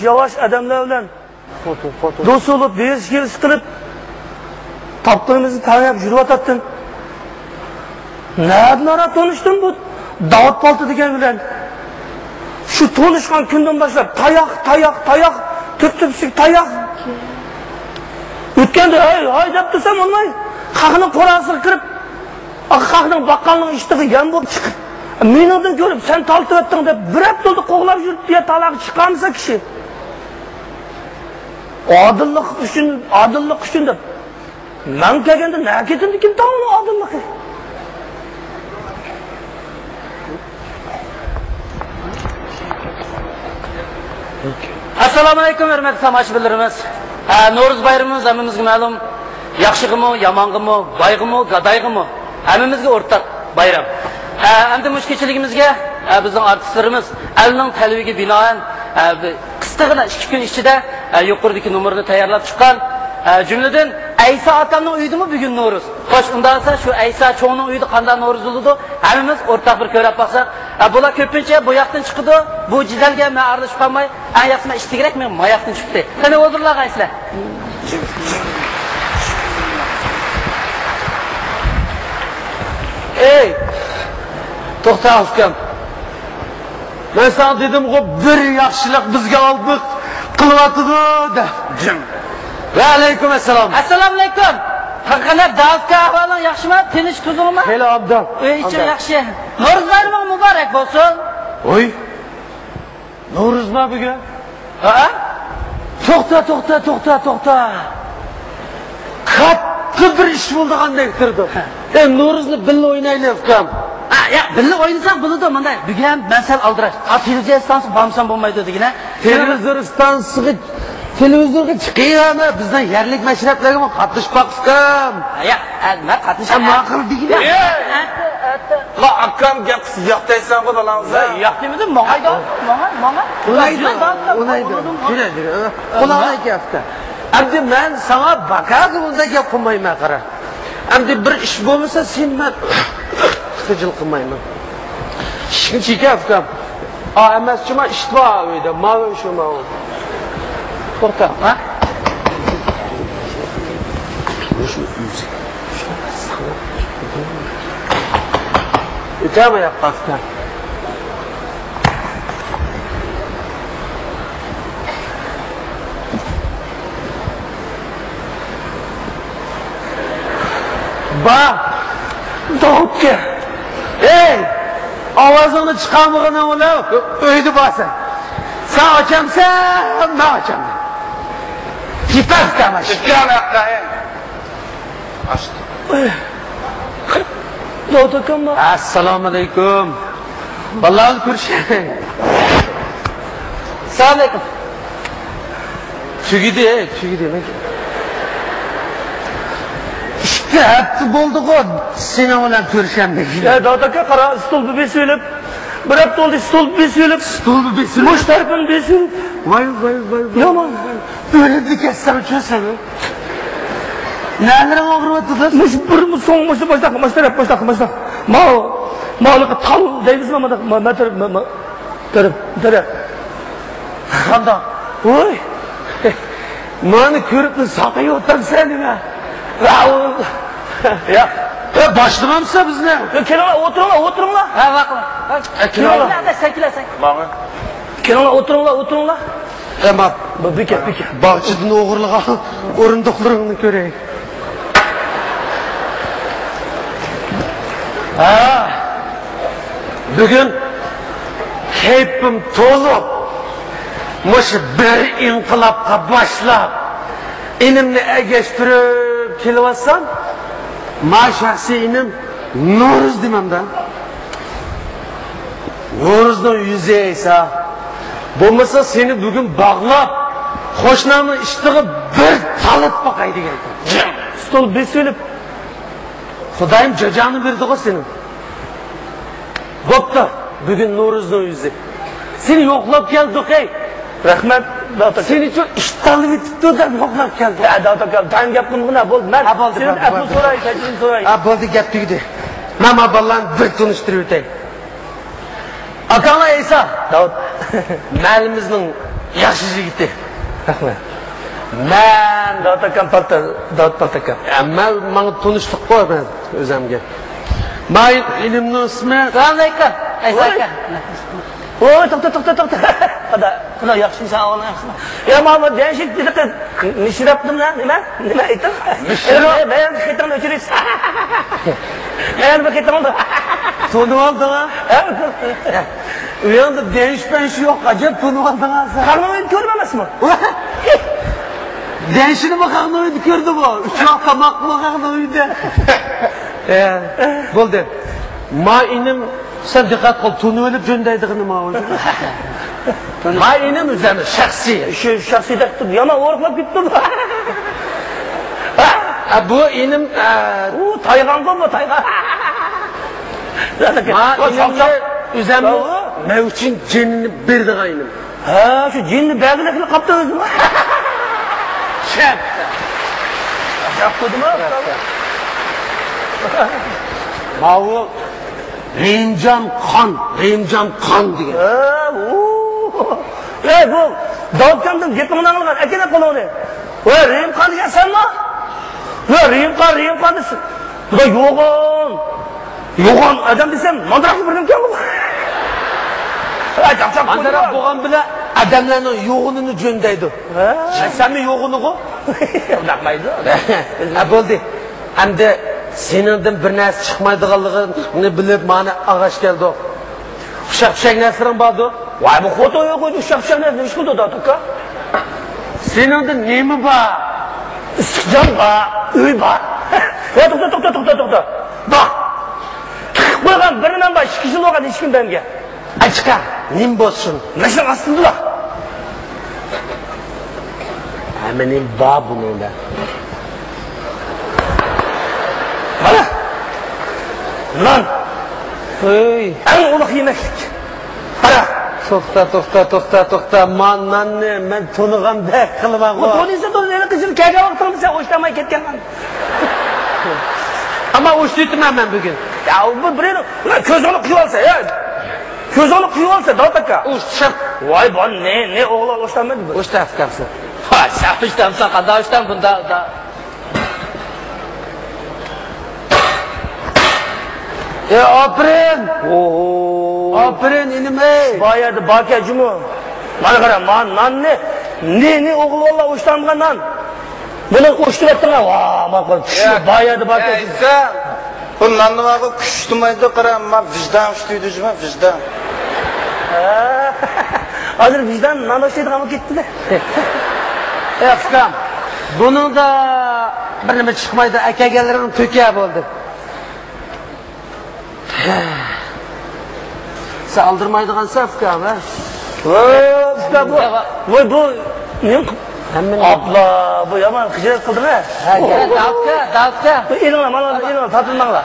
Yavaş adamlar bilan do'st bo'lib, besh kelish qilib, topqinimizni tanlab yurib Nereden tanıştın bu? Davut Paltı degan bilan. Şu tanışgan kundan boshlab tayoq, tüp tayoq. O'tganda hay deb tursam olmay, qaqning qorasiga kirib, qaqning baqqalning ishtig'i yam bo'lib chiqib, meni undan ko'rib, sen taltib etding deb bir hafta oldi qo'g'lab yurib, diye talaq chiqamsa kishi. Adillik uchun deb. Men kelganda nima ketimdi kim tavni adillikka? Assalomu alaykum hurmatli tomoshabinlarimiz. Navro'z bayramimiz hammamizga ma'lum. Yaxshig'imi, yomonlig'imi, boyg'imi, gadoyg'imi hammamizga o'rtaq bayram. Endi mush kechiligimizga bizning artistlarimiz elning talbiga binoan qisqagina 2 kun ichida yuqoridagi nomerni tayyorlab chiqqan. Jumladan Aysa otamning uyidimi bugun Navro'z? Xo'sh, undaqsa shu Aysa cho'ngning uyida qanday Navro'z bo'ladi? Hammamiz o'rtaq bir ko'rib baqsak, bular ko'pincha bu yoqdan chiqdi. Bu jidalga men aralashib qolmay, ayaqma ishtigirak men moyoqdan chiqdi. Qani o'zirlagaysizlar. Ey! To'xta ukam. Men sana dedim ki bir yaxshilik bizga olib qilyotdi deb. Va alaykum assalom. Assalomu alaykum. Qanday Davudga ahvoling yaxshimi? Tinch tuzingmi? Hela obdan. Ichim yaxshi. Navro'z bayrami muborak bo'lsin. Oy. Navro'z nima bugun? Ha? To'xta. Qattiq bir ish bo'ldi qanday turdi. Navro'zni billa o'ynaylik ukam. Ya billa o'ynasak bo'ladi mana. Bugun men sal aldirash. Televizor stansiya bo'lmasam bo'lmaydi degina. Televizor chiqaymi? Bizdan yerlik mashrablarga qatnashib baqsam. Ya, men qatnasham. Ma'qul degina. La akam gap yoqdaysan bu balangza. Yoqdimidi? Mong'ayda. Unaydi. Qulog'iga gapda. Endi men sana bakadi unda gap qilmayman qara. Endi bir ish bo'lmasa sen men xijil qilmayman. Ishni ukam. Emaschima ish bor uyda. Mana shu mana. To'xta, ha? O'tama yoqqa. Davudga. Ey! Ovozingni chiqarmag'in o'la. Uyda borsan. Sen ochamsan, men ochaman. Kipas tamash. Davud akammi? Assalomu alaykum. Vallahi ko'rishing. Assalomu alaykum. Chugidi. İşte hepsi bo'ldi-ku. Seni bilan ko'rishimda. Ya Davud aka qara, stol bir söylep. Bir hafta oldu stol bir söylep. Muş tarafını bir söylep. Vay. Yaman. Böyle bir kessem uçuyorsan. Nereden ağrımadı da? Muş bir son muşu başla. Mağlığı tal deyimiz mi? Taraf. Kanda. Oy. Mani körüp de sakayı otam seni be. Ya. Başlamamsa biz ne? Kenara oturun la. Ha bakla. Kenara. Sekilesin. Bana. Kenara oturun la. Ama bir kez. Bahçeden oğurluğa orunduklarını göreyim. Bugün keyfim tolup muş bir inkılapka başlap inimni egeştirip kelivasam ma şahsi inim Navro'z dememden. Navro'zdan yüzü ise bo'lmasa seni bugün bağlap hoşnamı iştiği bir talıp bakaydı geldi. Stol bir söylep. Xudayim cacanı verdi o senin. Bopta bugün Navro'zdan yüzü. Seni yoklap geldik ey. Rahmet. Seni çok iştahlı bitipti da yoklap geldi. Ya Davud aka, tan gapim buna bo'ldi. Men senin apni so'ray, tajin so'ray. Bo'ldi gap tugdi. Men ballarni bir tunishtirib o'tay. Akana Eysa. Davut. Mahallimizning yaxshi yigiti. Rahmat. Men Davut akam palta, Davut palta akam. Men tanishdik qo'y men o'zimga. Men ilimning ismi Assalomu Aysa aka. Oy, to'xta. Xudo yaxshi inson o'g'lim. Ya Muhammad Denshik dedi, nishrabdimlar, nima aytdim? Men xetani o'chirasiz. Men bir xetam oldu. To'nib oldingmi? U yerda denshpensh yo'q, ajab to'nib oldingiz. Qarnoyni ko'rmamasmi? Denshini mi qarnoyni ko'rdi bu? Uchoq tomoq mi qarnoyda? Bo'ldi. Ma inim sen diqqat qil, to'nib olib jo'ndaydig'ini ma o'zi. Ma inim o'zini shaxsiy. Shu shaxsiy deb yomon o'rqlab ketdim. Bu inim u taygan bu taygan. Ma inimni o'zimni men uchun jinni berdigan inim. Ha, shu jinni belgilab qolibdi o'zim. Chap. Yap qo'ydimmi? Mavu Rimcan kan degan. Bu Davutkamdan gapingdan qilgan akana qo'lingni. Voy, Rimqon degansanmi? Voy, Rimqon desin. Xudo yo'g'on odam desam, mandaroq birdan keldi. Mandaroq bo'lgan bilan odamlarning yo'g'inini jo'ndaydi. Senmi yo'g'ini-ku? Undaqmaydi. Bo'ldi. Endi seningdan bir narsa chiqmaydiganligini bilib, meni ag'ash keldi. Ushaq narsalar bordi. Voy, bu foto yo'q, ushaq narsa ish qildi aka. Seningdan nima bor? Issiqjon bor, uy bor. Voy, to'xta. Bak. Qo'ygan biridan bor, 2 yil bo'lgan hech kim menga. Achqa, nim bo'lsin. Nasha astında. Hemenin babunuyla. Bana. Lan. Hey. En uluk yemeklik. Bana. To'xta. Man ne? Men to'nig'am bek qilman. Bu to'nisa to'nisa qizil kaga vaqtimiz sen o'shlamay ketganman. Ama o'shtayman men bugun. Ya bu birini ko'zini quyib olsa, ya. Ko'zini quyib olsa, Davut aka. O'shtab. Voy, bu ne o'g'lon o'shlanmaydi bu. O'shtabsan. Ha, sen o'shtamsan, qanday o'shtam bunda? Aferin. Aferin inim ey. Bayardı bakacımı. Bana qara, man ne o'g'il valla o'shlangan nan. Buni o'shtirib etdinglar. Va, maqul. Bayardı bakacım. Sen bundan nima qilib kuchtimaydi qara, men vijdon ushtaydi juma, vijdon. Hozir vijdon nan o'shlaydigan bo'lib ketdi-da. Akam. Buning da bir nima chiqmaydi, akaganlarim to'ka bo'ldi. Sen aldırmaydıgan safkam ha? Voy bu abla bu yaman hicret kıldın ha? Davutga. Bu ilinle tatılmağla.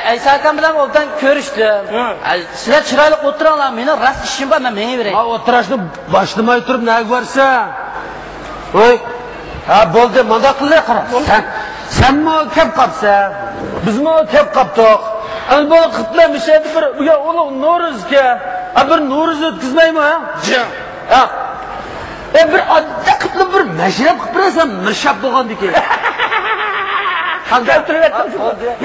Aysa akam bilan obdan ko'rishdim. Sizlar chiroyli o'tiranglar, meni rast ishim bor, men menga bering. Ha, o'tirishni boshlamay turib nega borsan? Voy. Ha, bo'ldi, manda qilay qara. Senmi kep qapsan? Bizmi kep qapdik? Albatta qitlamışaydı bir ya oğlum No'ruzga. Bir No'ruz o'tkazmaymi ha? Jim. Ha. Bir odda qitli bir mashrab qilib berasan, mirshab bo'lgandiki. Keltirib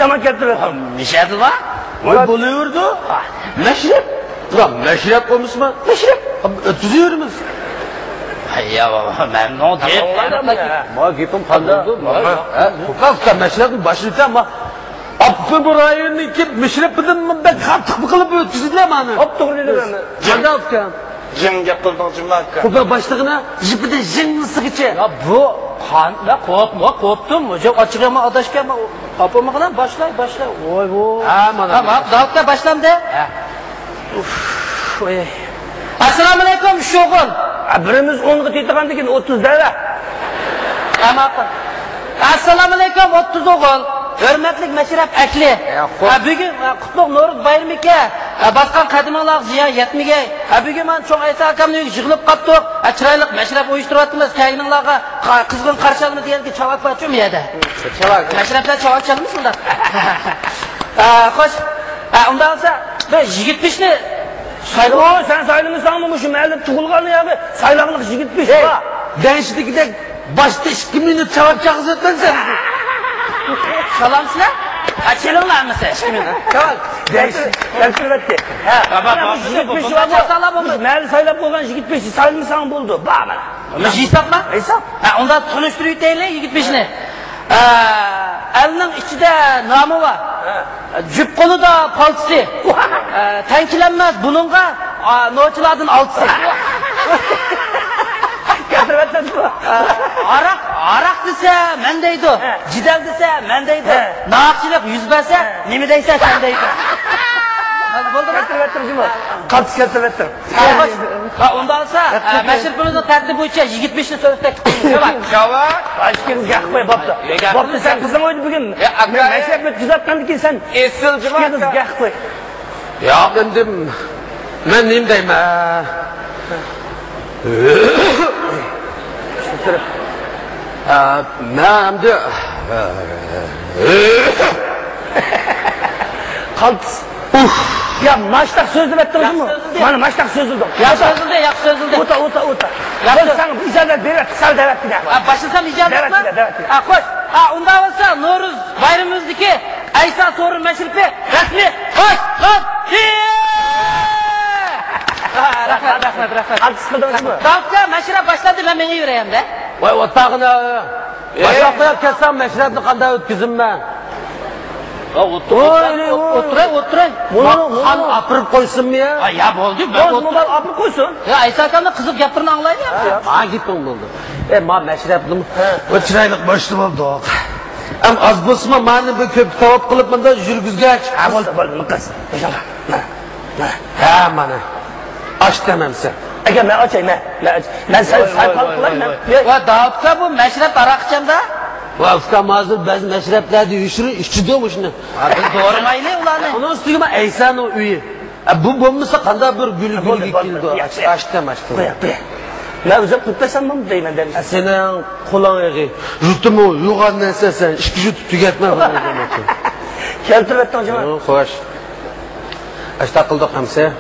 yaman keltirib. Nishadi va? Voy bo'laverdi. Mashrab. Ulan mashrab bo'lmasmi? Mashrab. O'tkazyapmiz. Ya baba, men ne oldu? Ma gapim qanday? Qafta mashrabni boshlaysan ma. Apı bu rayonni ki mishrabdan bunday qattiq qilib o'tkazdilar meni. Hop to'g'ri beni. Qanday o'tgan? Jimga qilding juma aka. Qo'pa boshlig'ini jipida jinnisig'icha. Ya bu qanday qo'pdim. O'sha ochiqma adashganman. Qopima bilan boshla. Voy voy. Ha, mana. Tamam, Davutga boshlamdi. Voy. Assalomu alaykum sho'g'il. Birimiz 10 ga tetgan ekan 30 dala. Tamam. Assalomu alaykum 30 o'g'il. Hürmetlik meşrep ekli. Bugün Qutlug' No'ruz bayramiga basqan qadimlar ziyon yetmagay. Bugün men cho'ng Aysa akamning uyiga yig'ilib qoldik. Chiroyli meşrep uyushtiryapmiz. Kayninglarga qizg'in qarshilaymiz deganki chavak borchu bu yerda. Chavak. Meşreplar chavak chalmisizlar? Xo'sh. Unda olsa bir 70 ni Sen sayılmışsan mı şu mahalle tuğulganı ya? Saylaklık yigitmiş. Gençlikte başta 2 minut cevap çağızırsan sen. Salamsizlar? Açılınlar mısın? 2 minut. Tamam. Geltirvetti. Mahalle saylap bo'lgan yigitmiş sayılmışsan buldu. Bak bana. Biz hesap mı? Hesap. Onda tanıştırıyor değil yigit peşini. Elinin içinde namı var. Cüp kolu da paltısı. Tenkilenmez bununla noçuladın altısı. Geltirvetti bu. Arak dese mendeydi. Cidel dese mendeydi. Nakçılık yüz verse nemi deyse sendeydi. Geltirvetti bu. Kaltıs geltirvetti. Onda olsa meşrepimizin tertibi boyunca yigit peşini sözde Şava. Aşkınız yakmay babda. Babda sen kızın oydu bugün. Meşrep ötküzatkandı ki sen. Esilci Aşkınız yakmay. Ya bendim. Ben neyim deyim ben de Kaltıs. Ya maçtak sözlü ettirdin mi? Bana maçtak sözlüdüm. Yak sözüldü. Uta. Sen icazet bir et, sal devet bir de. Başlasam icazet mi? Evet. Koş. Onda olsa Noruz bayramımızdaki Aysa sorun meşrifi resmi. Koş. Rahmet. Kaltıs kıldınız mı? Davutca meşref başladı ben beni yürüyeyim de. vay otağına başlakta kessem meşrepni qanday ötküzüm ben. Oturay. Han apırıp koysun mu ya? Ya oldu. Bozma bak apır koysun. Ya Aysa Hakan'da kızıp yaptığını anlayın ya. Ha gittim oldu. Ma meşrepnim. O çıraylık başlı oldu. Am az bulsama mani bir köp tavap kılıp bunda yürgüzgeç. Ha oldu kız. Ha mana. Aç demem sen. Eğer ben açayım ben sayfalık kılayım ben. Va Davutca bu meşrep arakçam da. Va ufka mazur bez meşreplerde yüşürü işçi diyormuş ne? Doğru maylı ulanı. Onun üstüne Eysan o üye. Bu bombası kanda bir gül gikildi. Açtım. Bıyak. Ben özüm kutlasam mı deyim demiş. Senin kulağın yağı. Jutumu yuğan neyse sen işki jutu tüketme bana demek. Keltirvettin hocam. Hoş. Açta kıldık hamse.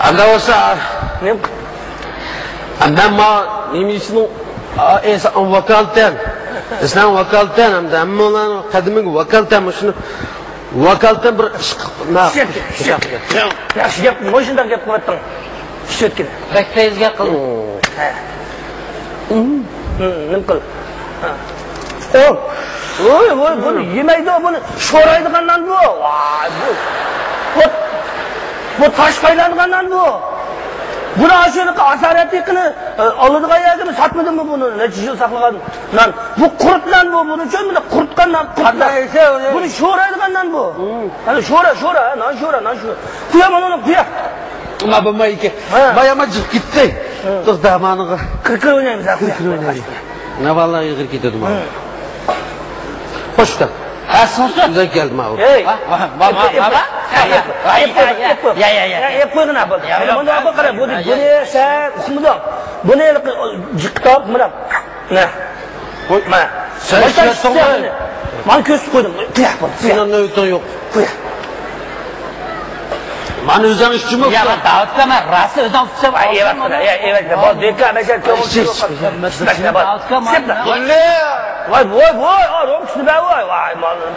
Anda olsa Ne? ben ma nimisinin esan vakalten. Sen vakalten hem de olan kadının vakalten şunu vakalten bir Yaxshi gap, mo'shindan gap qilyapsan. Ishlatgin. Bekteyizge kıl. Nim qil. Oy, bunu yemaydi o bunu. Sho'raydigandan bu. Vay bu taş paylangandan bu. Buni aşırı asaratli qilib oladigan yerga satmadin mi bunu? Necha yil saqlagan? Lan bu qurtdan bu buni uchun buni qurtgandan qurtdan. Buni sho'raydigandan bu. Ana sho'ra, nan sho'ra. Kuyaman uni kuya. Ama bu mayke. Bayama çık gitti. Kız damanıga. Kırkır oynaymiz ha. Kırkır oynayız. Ne vallahi yıkır gidelim abi. Hoş geldin. Sonsuza. Güzel geldim abi. Hey. Baba. Yap koyun abi. Bunu abi qara. Bunu sen uxmudan. Bunu jiqtab mana. Ne? Mana. Sen işlettin mi? Ben köz koydum. Kuyak bu. Senin ne ötün yok. Kuyak. Ben özden işçim yok. Ya ben Davutca ben rası özden tutsam. Evet. Bu deka mesela kömür. Davutca mı? Vay. Oğlum şunu be vay malım.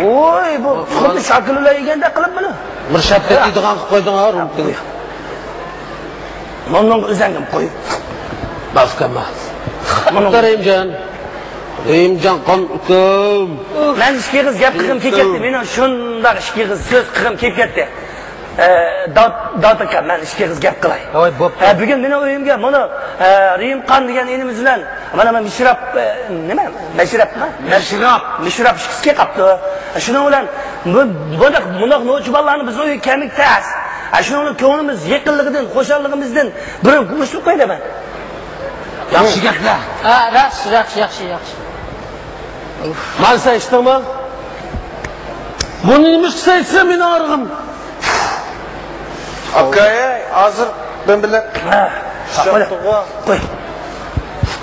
Oy bu xuddi shakillar yeganda qilib buni. Bir şapka deydigan qilib qo'yding ha, rumkini. Bundan o'zangim qo'y. Bafkama. Muhtaramjon. Deyimjon qon ukam. Men ishga qiz gap qilgim keldi. Meni shundoq ishga qiz so'z qilgim kelib ketdi. Davut aka men ishga qiz gap qilay. Voy bo'pti. Bugun meni uyimga buni Rimqon degan inimiz bilan mana Mishrab nima? Mishrab ishga qapti. Shuning bilan bundoq no'chi bolalarni biz uyga kelmik tas. Shuning ko'nglimiz yaqinligidan, qo'shonligimizdan bir ko'rishib qo'ydi. Yaxshi gaplar. Yaxshi. Mal sen içtin mi? Bunu neymiş sayısı meni ağrım. Akaya hazır ben bile. Qo'y.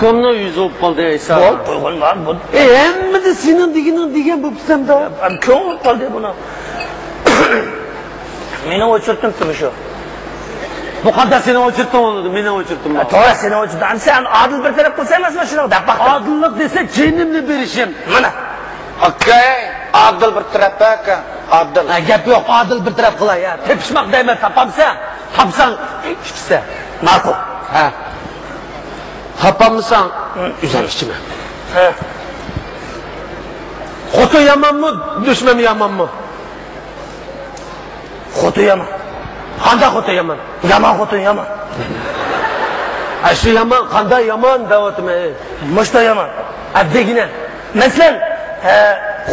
Ukamni uyuzi bo'lib qoldi Aysa. Bol qo'ygan var bu. Hammada sening deganing bo'libsan-da. Ko'ngil qoldi buni. Meni o'chirtdim shu. Bu qanday seni o'chirtdim uni, meni o'chirtdim. To'g'ri seni o'chirdim. Sen adil bir taraf qilsa emasmi shuni daqqa. Odillik desa jinimni berishim. Mana. Okay, adil bir taraf aka. Adil. Gap yo'q, odil bir taraf qilay ya. Tepishmoq deyman, topsang ikkisi. Ma'qul. Ha. Topamsan, uzalishchimi? Ha. Xotin yamanmi, dushman yamanmi? Xotin yaman. Qanday xotin yaman? Yaman xotin yaman. Shu yaman qanday yaman deyapman. Mushta yaman. Abdegina. Masalan,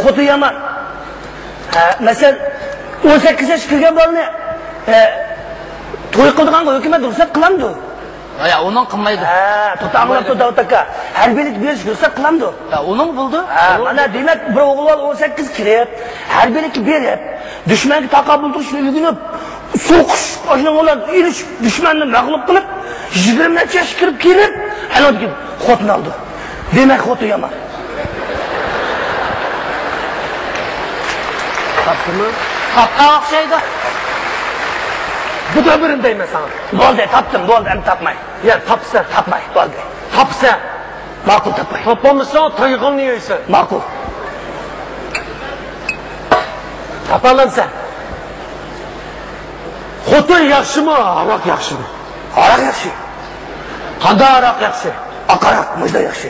xotin yaman. Masalan, 18 yosh kirgan bolani to'y qildiganga hukumat ruxsat qilamdi. Ya onun qilmaydi. Tutamlabdi Davud aka. Harbiylik berish ruxsat qilamdi. Onun buldu. Mana demak bir o'g'il 18 kirib, harbiylikka berib, dushmanga taqobil turishni o'rganib, so'qish, o'shani ular ilish, dushmanni mag'lub qilib, 20 necha yosh kirib kelib, halolga xotin oldi. Demak xotin yaman. Topdimi? Qatqa o'xshaydi. Bu da birini deyman sana. Bo'ldi, topdim, bo'ldi, endi topmay. Ya topsa, Topmay, bo'ldi. topsa. Ma'qul topmay. Topamsan, to'yg'onni yeysan. Ma'qul. Topalansa. Xotin yaxshimi, aroq yaxshimi? Aroq yaxshi. Qanday aroq yaxshi? Aqaroq mujda yaxshi.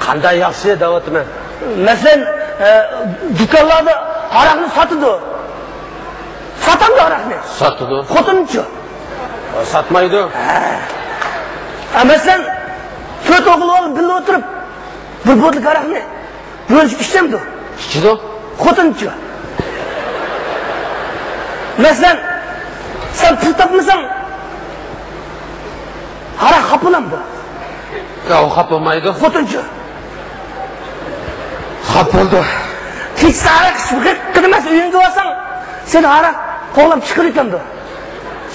Qanday yaxshi deyapman. Masalan, do'konlarda aroqni sotadi. Satamdi aroqni. Sotadi. Xotinchi. Sotmaydi. Masalan, 4 o'g'il olib birga o'tirib, bir bo'tlik aroqni bo'lishib ichsamdi. Ichidi. Xotinchi. Masalan, sen pul topmasang, aroq xapolamdi. Ya o xapolmaydi. Xotinchi. Xapoldi. Keksa aroq qilmas uyingga olsang, sen aroq qo'lab chiqaryapsan.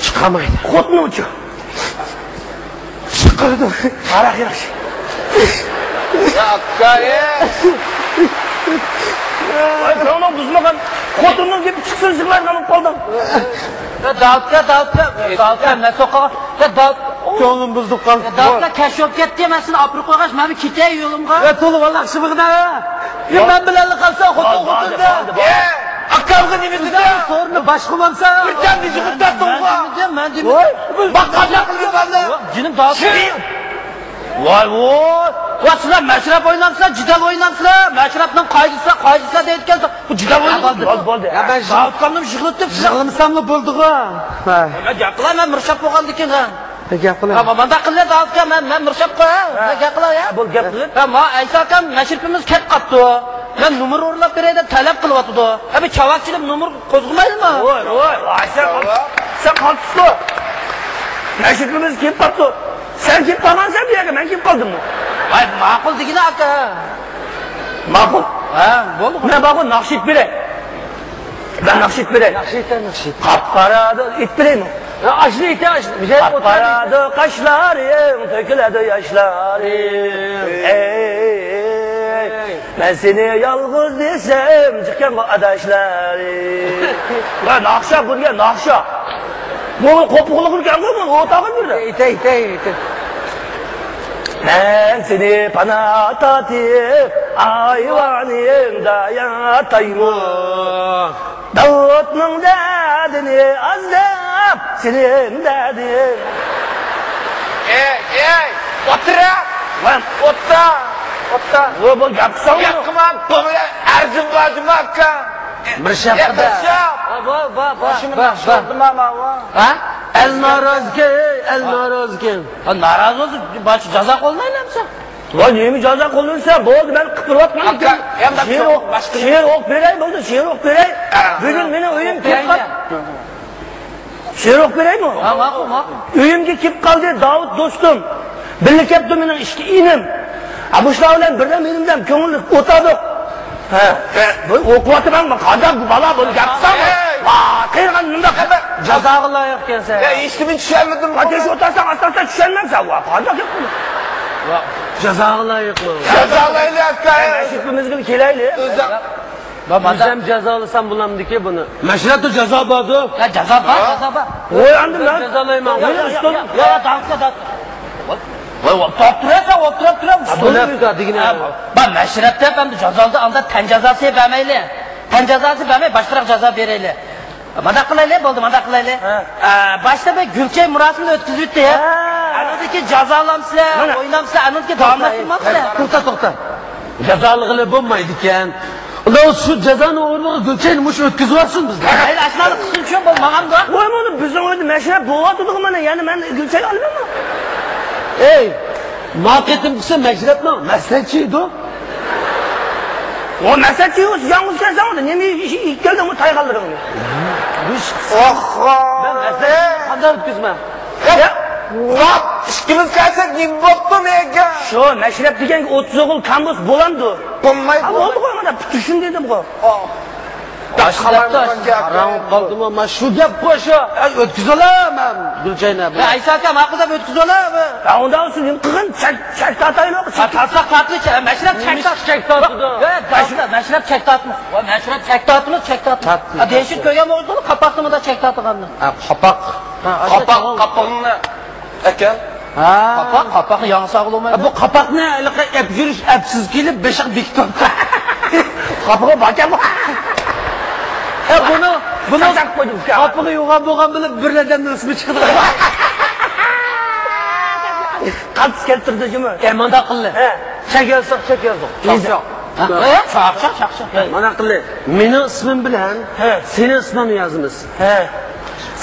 Chiqamaydi. Xotinchi. Chiqardi. Aroq yaxshi. Okay. Ay, sana buzmagan xotinning deb chiqsin sig'largan bo'lib qoldim. Davudga ne sokağa? Davud Ko'nglim buzib qoldi. Davudga kashf ketdi, men seni olib qo'ygash, men ketay yo'limga. Ya to'lib olaqshi bug'na. Ya men bilan qolsa xotinda. Akamga nima dedi? Sorni bosh qilmamsan. Birdan yig'ibdan to'g'ri. Men deyman. Bak qanday qilganlarni. Jinim Davud. Voy. Sizlar mashrab o'ynamsizlar, jidal o'ynamsizlar. Mashrabning qoidasi deyotgan bu jidal o'ynamsizlar. Bo'ldi. Ya ben Davudqamni yig'latib sizlar. Yig'lamsammi bo'ldi-ku? Ha. Men gap qilaman, mirshab bo'lgandikin ha. Gap qilay. Ha, manda qildi Davudga, men mirshab qo'y. Gap qilay ya. Bo'l gap qilib. Ha, ma Aysa akam nashrimiz ket qatdi. Men nomer o'rlab beray deb talab qilyapti. Ha, bu chavakchilik nomer qo'zg'amaydimi? Voy, sen qolibdi. Nashrimiz kelib qoldi. Sen kelib qolgansan bu yerga, men kelib qoldim. Voy, ma'qul degina aka. Ma'qul. Ha, bo'ldi. Men ba'qul naqshid beray. Ben naqshid beray. Naqshid. Qapqarada it beraymi? Ashli. Qapqarada qashlarim, to'kiladi yoshlarim. Ey, ben seni yalnız desem, çıkan bu adaşlarım. Ya naqsha bo'lgan, naqsha. Bu qo'piqli qilgan bu, o'tag'im bir. Itay. Ben seni pana tatip, ayvanımda yatayım. Davut'un derdini azlap, senin derdin. Otura. Lan, Otta. bu yapsan mı? Yakma böyle erzim vardı mı akka? Mirshaqda. Ha? El narazgin. Ha, naraz bo'lsa, bosh jazo qo'lmaylamsan. Lan nemi jazo qo'llansa, bo'ldi, men qipiryapman. Akka, endi She'r o'q beray, bo'ldi, she'r o'q beray. Bugun meni uyim kelib qoldi. She'r o'q beraymi? Ha, ma'qul. Uyimga kelib qoldi Davud do'stim. Birga kelibdi mening ishga inim. Bu shular bilan birdan menimdan ko'ngilli o'tadi. O'qiyotibman, qanday bu balo bo'lib gapirsanmi? Qiygan nima qildi? Jazoga loyiq ekansan. Eshitib tushunmadim. Qanday o'tasan, asosan tushunmaysan. Qanday gap bu? Jazoga loyiqmi? Jazolayli aka. Shifimizga kelaylik. Biz ham jazolasam bo'lamdiki buni. Mashratda jazo bordi. Jazo bor, jazo bor. Voy, endi men jazolayman. Yo, daqqa. Voy, o'tirib turib. Bular degina. Ben meşrepte hem de cazaldı anda ten cazası vermeyle. Ten cazası vermey başka ceza vereyle. Madaklayla oldu madaklayla. Başta ben Gülçay Murat'ın ötküzüydü ya. Anadaki cazalamsılar, oynamsılar, anadaki damlasılmamsılar. To'xta. Jazolig'ini bo'lmaydi ekan. Ular shu jazoni o'rniga Gulchayni mush o'tkazyapsin bizga. Hayır aşmalı kısın şu bolmağam da. voy, mana bizning o'yda mashrab bo'lyotdi mana, yana men Gulchay olmayman. Ey, marketing qilsa mashrabni maslahatchi edi. O mashatchi o'zi yolg'iz kelsan, nima ish keldim u tayqaldiring. Ben maslahat qanday o'tkazman? Vap, ishkimiz kelsak nima bo'pti menga? Shu mashrab degan 30 o'g'il kambus bo'lamdi. Bo'lmaydi. Bo'ldi qo'y, mana tushun dedim qo'y. Qaram qoldimi? Men shu gap qo'sha o'tkazolaman Gulchayni. Aysa aka maqulda o'tkazolab. Unda o'sin qilgan chak tatayloq. Tatsak tatlı meşrep çek tatlı. Evet, meşrep çek tatlı. Vay meşrep çek tatlı, çek tatlı. Değişik köyge mi oldu? Kapaklı mı da çek tatlı kanlı? Qapoq. Qapoqni aka. Kapak yan sağlı olmaydı. Bu qapoqni ap yurish apsiz kelib beshiq bekitibdi. Qapoqqa bakam. Bunu Çak qo'ydim. qapoqi yo'g'on bo'lgan bilib birlardan ismi chiqdi. Qaltis keltirdi jimi. Manda qildi. Chak yozdik. Chaq. Mana qildi. Meni ismim bilan seni ismini yozamiz.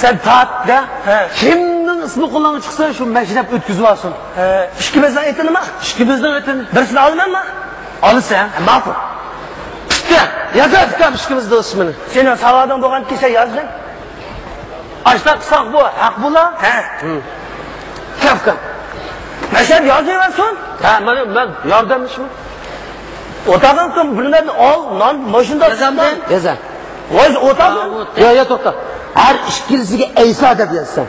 Sen tatda kimning ismi qo'lga chiqsa shu mashrab o'tkazib olsin. Ikkimizdan aytdi nima? Ikkimizdan aytdi. Birisini olamanmi? Olsan, ma'qul. Yozib ikkimizda ismini. Seni savoding bo'lgan kelsa yozding. Ashta qilsak bu haq bo'la? Kafka. Mashrab yozyapsan? Mana men yordamchimi? O'tag'in kim birlarni ol, non mashinada Yozam. Voy, o'tag'in. Yo, to'xta. Har ikkilisiga Ayso deb yozsam.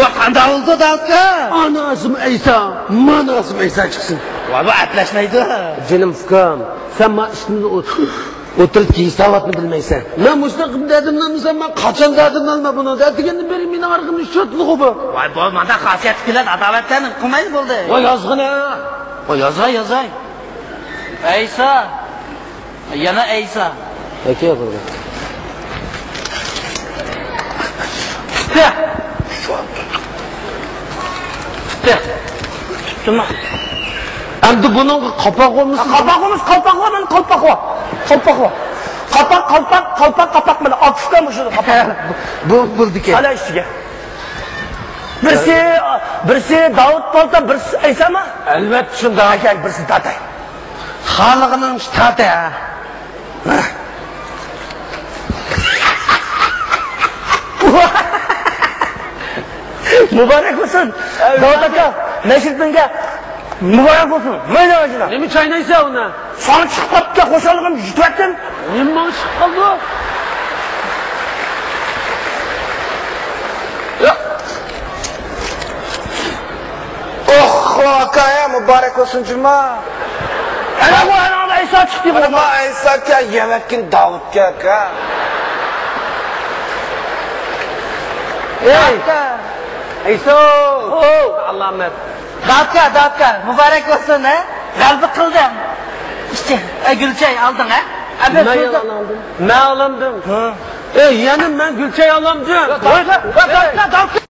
Yo'q, qanday oldu da aka? Anasım Ayso, manasım Ayso chiqsin. Voy, bu atlaşmaydi. Jinim ukam, sen ma ishni o'tirib kiysavatni bilmaysan. Men mushunday qilib dedimdan men qachon dedim olma buni. Dediganda beri meni arqimni shotliq bu. Voy, bu manda xosiyat bilan adovatdan qilmaydi bo'ldi. Voy, yozg'ina. Voy, yozay. Aysa. Yana Aysa. Aka bo'ldi. Tutma. Endi buning qopog'imiz Qalpoq bilan otishganmi shu qapoq. Bu bo'ldiki. Qala ishiga. Birsi Davud bo'lsa, birsi Aysami? Albatta shunda. Aka, birsi Tatay. Xalqining Tatay. Muborak bo'lsin. Davud aka, Nashiddinga muborak bo'lsin. Mayda vajina. Nima chaynaysan uni? Soni chiqibga qo'shilg'im yutvatdim. Nima chiqib qoldi? Akaya muborak bo'lsin juma. Ana bu anada Ayso chiqdi bu. Mana Ayso aka, yavakin Davudga aka. Ey! Ayso! Alloh Davudga, muborak bo'lsin, ha? G'albi qildim. İşte, Gülçay aldın, ha? Men olamdim. Ey, yana men Gulchay olamdim.